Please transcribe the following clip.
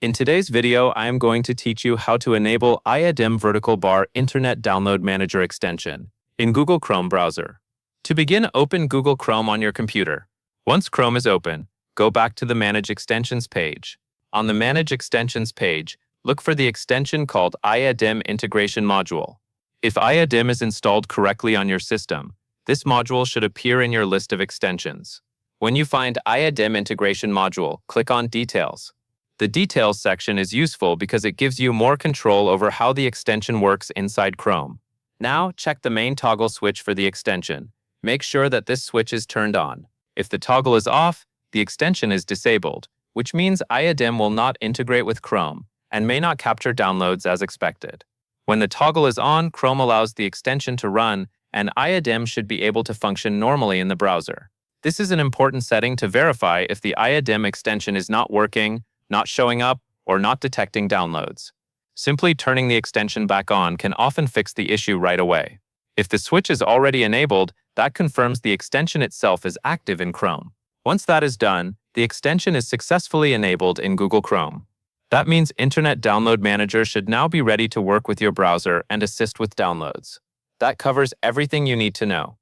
In today's video, I am going to teach you how to enable IDM vertical bar Internet Download Manager extension in Google Chrome browser. To begin, open Google Chrome on your computer. Once Chrome is open, go back to the Manage Extensions page. On the Manage Extensions page, look for the extension called IDM Integration Module. If IDM is installed correctly on your system, this module should appear in your list of extensions. When you find IDM Integration Module, click on Details. The Details section is useful because it gives you more control over how the extension works inside Chrome. Now, check the main toggle switch for the extension. Make sure that this switch is turned on. If the toggle is off, the extension is disabled, which means IDM will not integrate with Chrome and may not capture downloads as expected. When the toggle is on, Chrome allows the extension to run, and IDM should be able to function normally in the browser. This is an important setting to verify if the IDM extension is not working, not showing up, or not detecting downloads. Simply turning the extension back on can often fix the issue right away. If the switch is already enabled, that confirms the extension itself is active in Chrome. Once that is done, the extension is successfully enabled in Google Chrome. That means Internet Download Manager should now be ready to work with your browser and assist with downloads. That covers everything you need to know.